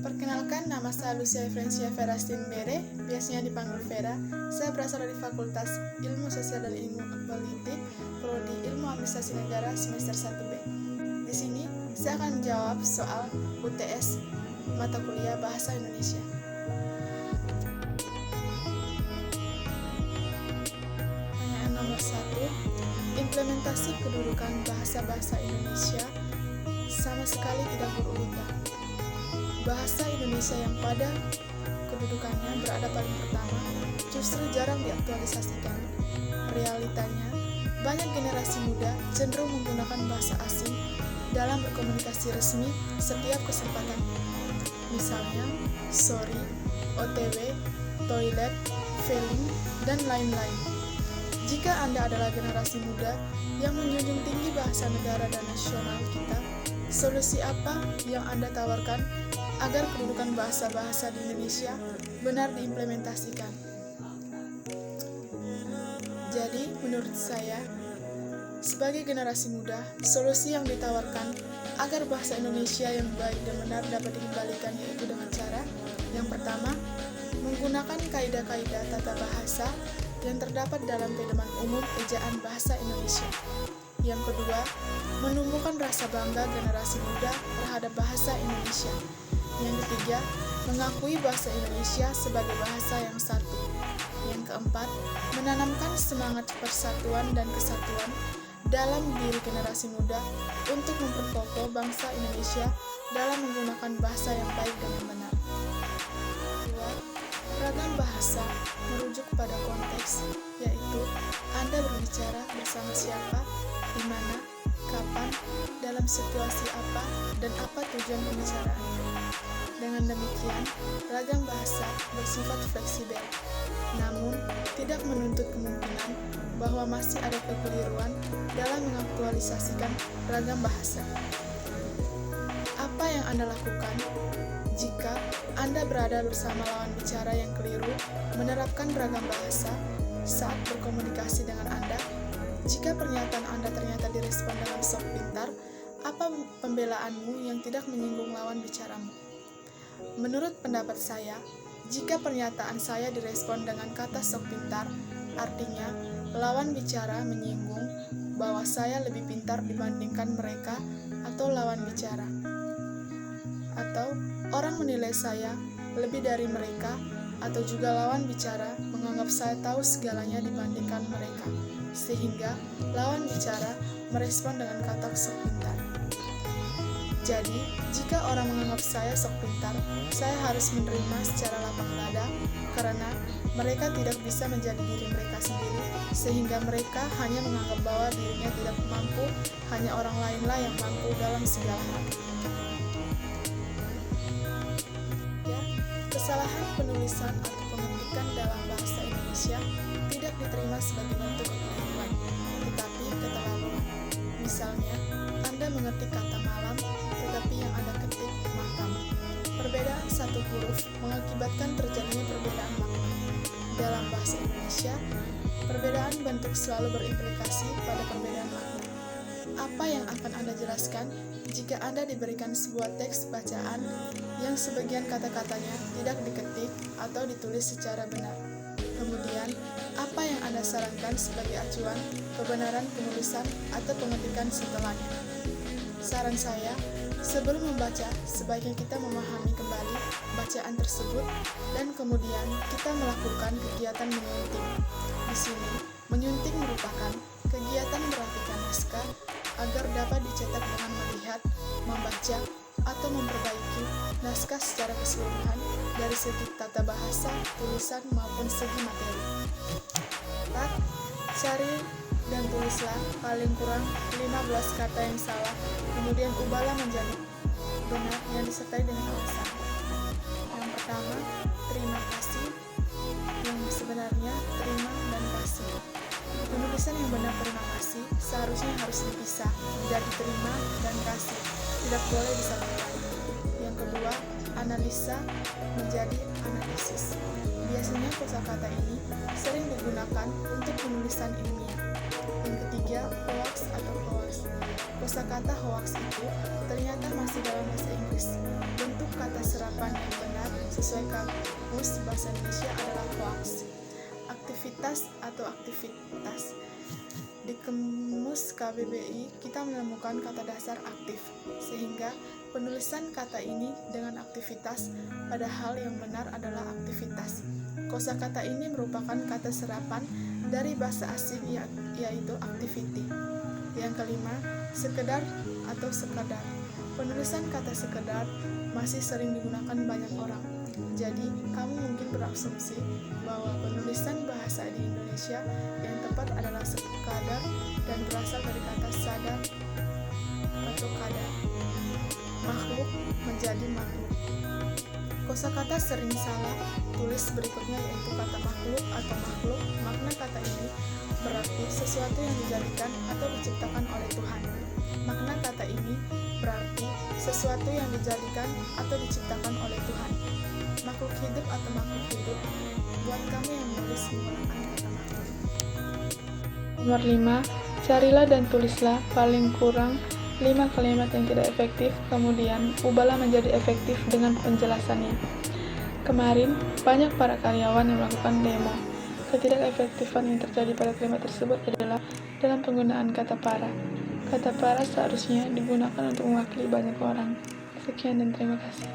Perkenalkan, nama saya Lucia Efrensia Verastin Bere, biasanya dipanggil Vera. Saya berasal dari Fakultas Ilmu Sosial dan Ilmu Politik, Prodi Ilmu Administrasi Negara semester 1B. Di sini, saya akan menjawab soal UTS mata kuliah Bahasa Indonesia. Pertanyaan nomor 1, implementasi kedudukan bahasa-bahasa Indonesia sama sekali tidak berurutan. Bahasa Indonesia yang pada kedudukannya berada paling pertama justru jarang diaktualisasikan. Realitanya, banyak generasi muda cenderung menggunakan bahasa asing dalam berkomunikasi resmi setiap kesempatan. Misalnya, sorry, OTW, toilet, feeling, dan lain-lain. Jika Anda adalah generasi muda yang menjunjung tinggi bahasa negara dan nasional kita, solusi apa yang Anda tawarkan agar kedudukan bahasa-bahasa di Indonesia benar diimplementasikan? Jadi, menurut saya, sebagai generasi muda, solusi yang ditawarkan agar bahasa Indonesia yang baik dan benar dapat dikembalikan yaitu dengan cara yang pertama, menggunakan kaidah-kaidah tata bahasa yang terdapat dalam Pedoman Umum Ejaan Bahasa Indonesia. Yang kedua, menumbuhkan rasa bangga generasi muda terhadap bahasa Indonesia. Yang ketiga, mengakui bahasa Indonesia sebagai bahasa yang satu. Yang keempat, menanamkan semangat persatuan dan kesatuan dalam diri generasi muda untuk memperkokoh bangsa Indonesia dalam menggunakan bahasa yang baik dan yang benar. Kedua, ragam bahasa merujuk pada konteks, yaitu Anda berbicara bersama siapa, di mana, kapan, dalam situasi apa, dan apa tujuan pembicaraan. Dengan demikian, ragam bahasa bersifat fleksibel, namun tidak menuntut kemungkinan bahwa masih ada kekeliruan dalam mengaktualisasikan ragam bahasa. Apa yang Anda lakukan jika Anda berada bersama lawan bicara yang keliru menerapkan ragam bahasa saat berkomunikasi dengan Anda? Jika pernyataan Anda ternyata direspon dengan sok pintar, apa pembelaanmu yang tidak menyinggung lawan bicaramu? Menurut pendapat saya, jika pernyataan saya direspon dengan kata sok pintar, artinya lawan bicara menyinggung bahwa saya lebih pintar dibandingkan mereka atau lawan bicara. Atau orang menilai saya lebih dari mereka, atau juga lawan bicara menganggap saya tahu segalanya dibandingkan mereka, sehingga lawan bicara merespon dengan kata sok pintar. Jadi, jika orang menganggap saya sok pintar, saya harus menerima secara lapang dada, karena mereka tidak bisa menjadi diri mereka sendiri, sehingga mereka hanya menganggap bahwa dirinya tidak mampu, hanya orang lainlah yang mampu dalam segala hal. Ya, kesalahan penulisan atau pengetikan dalam bahasa Indonesia tidak diterima sebagai bentuk kekeliruan, tetapi keterlaluan. Misalnya, Anda mengetik kata malam, tetapi yang Anda ketik matam. Perbedaan satu huruf mengakibatkan terjadinya perbedaan makna. Dalam bahasa Indonesia, perbedaan bentuk selalu berimplikasi pada perbedaan makna. Apa yang akan Anda jelaskan jika Anda diberikan sebuah teks bacaan yang sebagian kata-katanya tidak diketik atau ditulis secara benar? Kemudian, apa yang Anda sarankan sebagai acuan kebenaran penulisan atau pengetikan setelahnya? Saran saya, sebelum membaca, sebaiknya kita memahami kembali bacaan tersebut dan kemudian kita melakukan kegiatan menyunting. Di sini, menyunting merupakan kegiatan merapikan naskah agar dapat dicetak dengan melihat, membaca, atau memperbaiki naskah secara keseluruhan dari segi tata bahasa, tulisan, maupun segi materi. 4. Cari dan tulislah paling kurang 15 kata yang salah, kemudian ubahlah menjadi benar yang disertai dengan alasan. Yang pertama, terima kasih, yang sebenarnya terima dan kasih. Penulisan yang benar terima kasih seharusnya harus dipisah, jadi terima dan kasih, tidak boleh disatukan. Yang kedua, analisa menjadi analisis. Biasanya kosakata ini sering digunakan untuk penulisan ilmiah. Yang ketiga, hoax atau hoax. Kosakata hoax itu ternyata masih dalam bahasa Inggris. Bentuk kata serapan yang benar sesuai kamus bahasa Indonesia adalah hoax. Aktivitas atau aktivitas. Di kamus KBBI kita menemukan kata dasar aktif, sehingga penulisan kata ini dengan aktivitas padahal yang benar adalah aktivitas. Kosakata ini merupakan kata serapan dari bahasa asing yaitu activity. Yang kelima, sekedar atau sekadar. Penulisan kata sekedar masih sering digunakan banyak orang. Jadi, kamu mungkin berasumsi bahwa penulisan bahasa di Indonesia yang tepat adalah sekadar dan berasal dari kata sadar atau kadar. Makhluk menjadi makhluk. Kosakata sering salah tulis berikutnya yaitu kata makhluk atau makhluk. Makna kata ini berarti sesuatu yang dijadikan atau diciptakan oleh Tuhan. Makna kata ini berarti sesuatu yang dijadikan atau diciptakan oleh Tuhan. Makhluk hidup atau makhluk hidup. Buat kamu yang menulis menggunakan kata makhluk. Nomor 5. Carilah dan tulislah paling kurang 5 kalimat yang tidak efektif, kemudian ubahlah menjadi efektif dengan penjelasannya. Kemarin, banyak para karyawan yang melakukan demo. Ketidakefektifan yang terjadi pada kalimat tersebut adalah dalam penggunaan kata para. Kata para seharusnya digunakan untuk mewakili banyak orang. Sekian dan terima kasih.